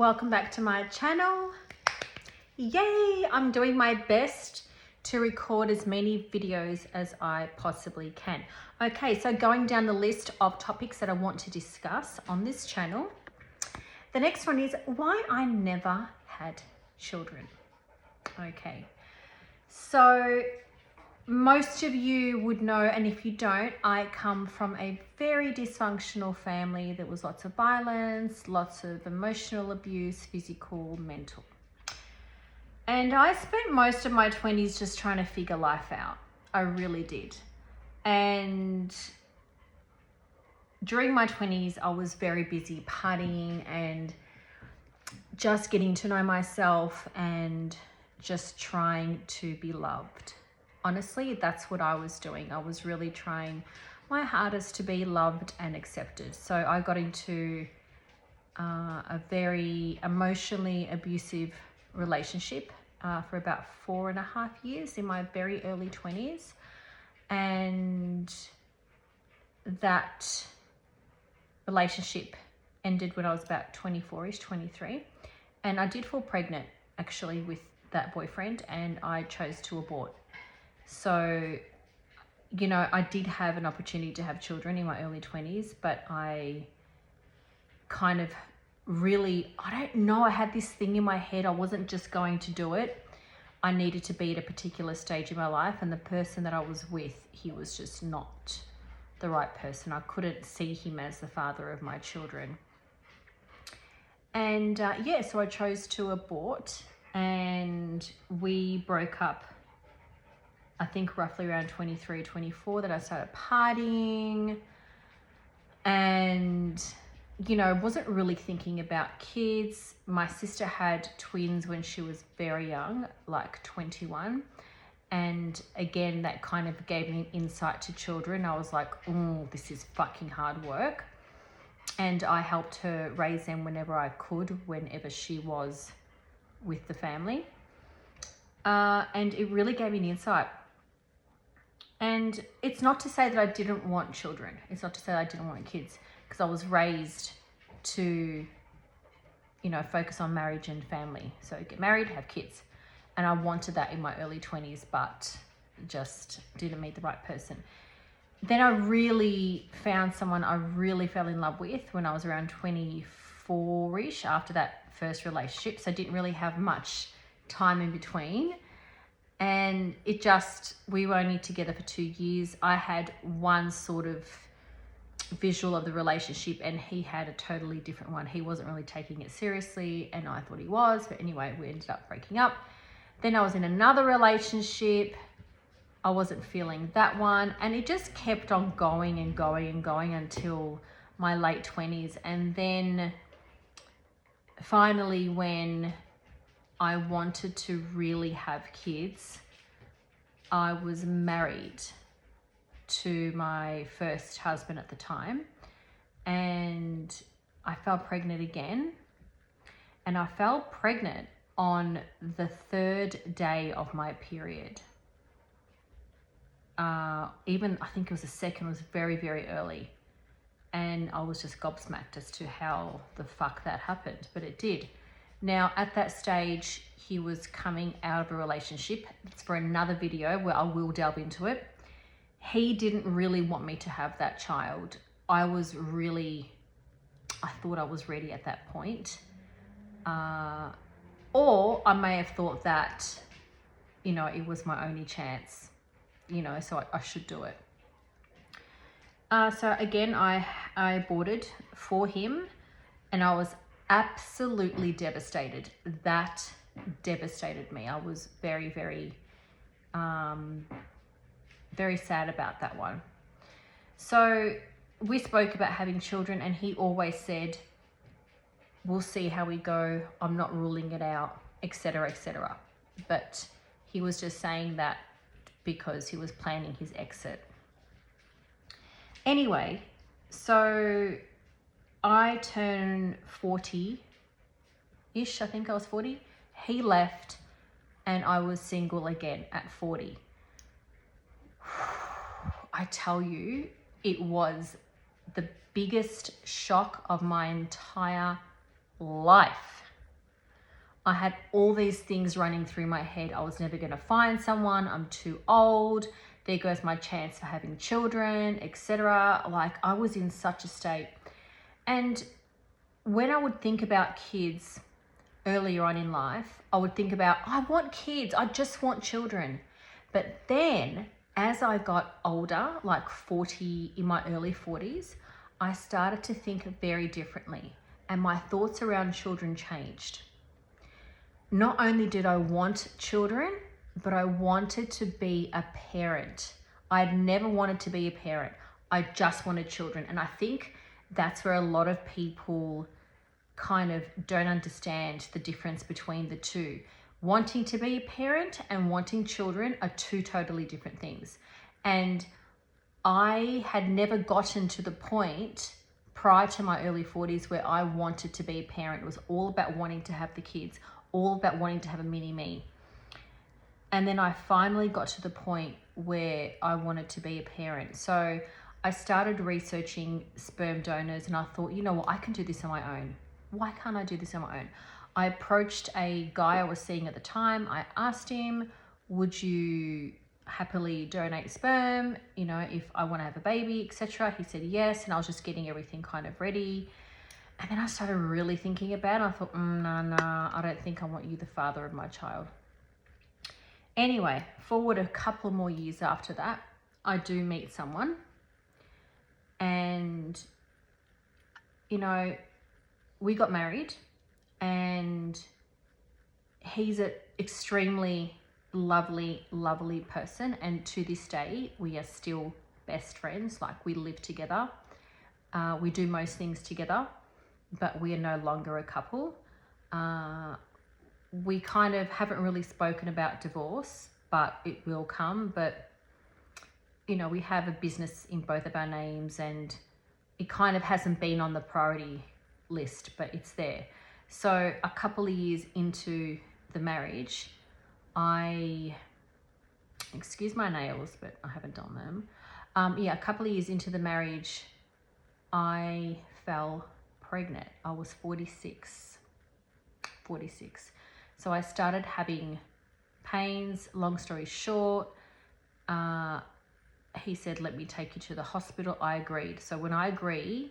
Welcome back to my channel. Yay! I'm doing my best to record as many videos as I possibly can. Okay, so going down the list of topics that I want to discuss on this channel. The next one is why I never had children. Okay, so most of you would know, and if you don't, I come from a very dysfunctional family. There was lots of violence, lots of emotional abuse, physical, mental. And I spent most of my 20s just trying to figure life out. I really did. And during my 20s, I was very busy partying and just getting to know myself and just trying to be loved. Honestly, that's what I was doing. I was really trying my hardest to be loved and accepted. So I got into a very emotionally abusive relationship for about 4.5 years in my very early 20s. And that relationship ended when I was about 24-ish, 23. And I did fall pregnant actually with that boyfriend, and I chose to abort. So, you know, I did have an opportunity to have children in my early 20s, but I kind of really, I don't know, I had this thing in my head. I wasn't just going to do it. I needed to be at a particular stage in my life, and the person that I was with, he was just not the right person. I couldn't see him as the father of my children. And yeah, so I chose to abort, and we broke up I think roughly around 23, 24 that I started partying, and, you know, wasn't really thinking about kids. My sister had twins when she was very young, like 21. And again, that kind of gave me an insight to children. I was like, oh, this is fucking hard work. And I helped her raise them whenever I could, whenever she was with the family. And it really gave me an insight. And it's not to say that I didn't want children. It's not to say that I didn't want kids, because I was raised to, you know, focus on marriage and family. So get married, have kids. And I wanted that in my early 20s, but just didn't meet the right person. Then I really found someone I really fell in love with when I was around 24-ish after that first relationship. So I didn't really have much time in between. And it just, we were only together for 2 years. I had one sort of visual of the relationship, and he had a totally different one. He wasn't really taking it seriously, and I thought he was. But anyway, we ended up breaking up. Then I was in another relationship. I wasn't feeling that one. And it just kept on going and going and going until my late 20s. And then finally, when I wanted to really have kids, I was married to my first husband at the time, and I fell pregnant again. And I fell pregnant on the 3rd day of my period. Even I think it was the second, was very, very early. And I was just gobsmacked as to how the fuck that happened, but it did. Now, at that stage, he was coming out of a relationship. It's for another video where I will delve into it. He didn't really want me to have that child. I thought I was ready at that point. Or I may have thought that, you know, it was my only chance, you know, so I should do it. So again, I aborted for him, and I was absolutely devastated. That devastated me. I was very, very, very sad about that one. So we spoke about having children, and he always said, we'll see how we go. I'm not ruling it out, etc., etc. But he was just saying that because he was planning his exit. Anyway, so I turned 40-ish, I think I was 40. He left, and I was single again at 40. I tell you, it was the biggest shock of my entire life. I had all these things running through my head. I was never going to find someone. I'm too old. There goes my chance for having children, etc. Like, I was in such a state. And when I would think about kids earlier on in life, I would think about, I want kids. I just want children. But then as I got older, like 40, in my early 40s, I started to think very differently. And my thoughts around children changed. Not only did I want children, but I wanted to be a parent. I'd never wanted to be a parent. I just wanted children. And I think that's where a lot of people kind of don't understand the difference between the two. Wanting to be a parent and wanting children are two totally different things. And I had never gotten to the point prior to my early 40s where I wanted to be a parent. It was all about wanting to have the kids, all about wanting to have a mini me. And then I finally got to the point where I wanted to be a parent. So I started researching sperm donors, and I thought, you know what, I can do this on my own. Why can't I do this on my own? I approached a guy I was seeing at the time. I asked him, would you happily donate sperm, you know, if I want to have a baby, etc. He said yes, and I was just getting everything kind of ready. And then I started really thinking about it. I thought, no, I don't think I want you the father of my child. Anyway, forward a couple more years after that, I do meet someone. And, you know, we got married, and he's an extremely lovely person. And to this day, we are still best friends. Like, we live together. We do most things together, but we are no longer a couple. We kind of haven't really spoken about divorce, but it will come. But, you know, we have a business in both of our names, and it kind of hasn't been on the priority list, but it's there. So a couple of years into the marriage, excuse my nails, but I haven't done them. A couple of years into the marriage, I fell pregnant. I was 46. So I started having pains. Long story short, he said, let me take you to the hospital. I agreed. So when I agree,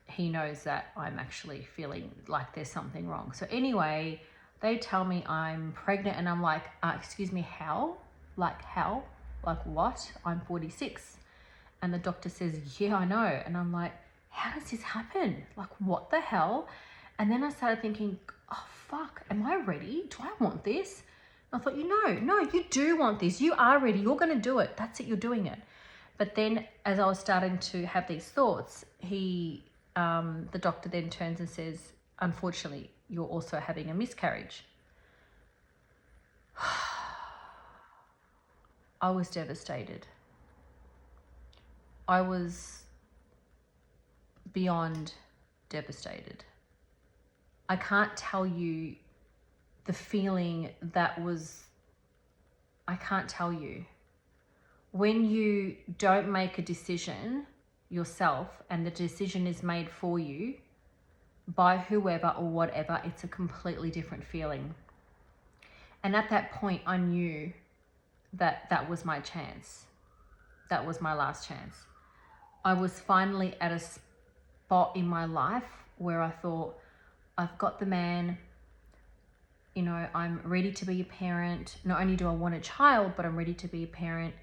he knows that I'm actually feeling like there's something wrong. So anyway, they tell me I'm pregnant, and I'm like, excuse me, how? Like, how? Like, what? I'm 46. And the doctor says, yeah, I know. And I'm like, how does this happen? Like, what the hell? And then I started thinking, oh, fuck, am I ready? Do I want this? And I thought, no, you do want this. You are ready. You're going to do it. That's it. You're doing it. But then as I was starting to have these thoughts, the doctor then turns and says, unfortunately, you're also having a miscarriage. I was devastated. I was beyond devastated. I can't tell you the feeling that was, I can't tell you. When you don't make a decision yourself and the decision is made for you by whoever or whatever, it's a completely different feeling. And at that point, I knew that that was my chance. That was my last chance. I was finally at a spot in my life where I thought, I've got the man, you know, I'm ready to be a parent. Not only do I want a child, but I'm ready to be a parent.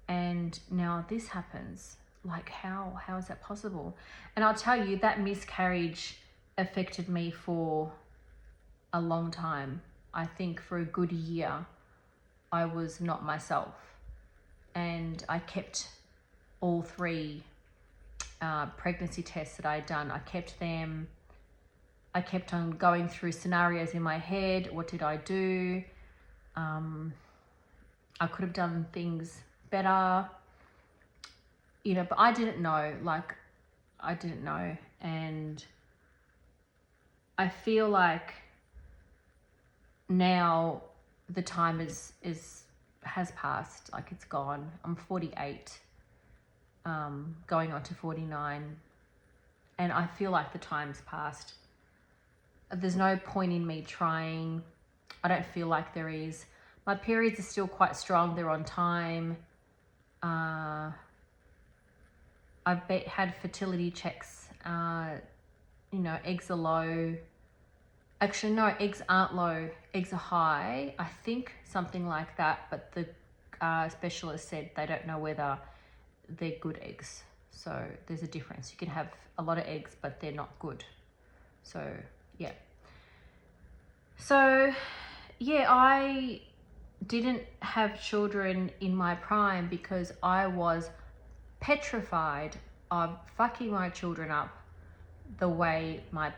And now this happens. Like, how is that possible? And I'll tell you, that miscarriage affected me for a long time. I think for a good year, I was not myself. And I kept all 3 pregnancy tests that I had done. I kept them. I kept on going through scenarios in my head. What did I do? I could have done things better, you know, but I didn't know. And I feel like now the time has passed. Like, it's gone. I'm 48, going on to 49, and I feel like the time's passed. there's no point in me trying. I don't feel like there is. My periods are still quite strong. They're on time. I've had fertility checks. You know, eggs are low. Actually, no, eggs aren't low. Eggs are high. I think something like that. But the specialist said they don't know whether they're good eggs. So there's a difference. You can have a lot of eggs, but they're not good. So, yeah. So, yeah, I didn't have children in my prime because I was petrified of fucking my children up the way my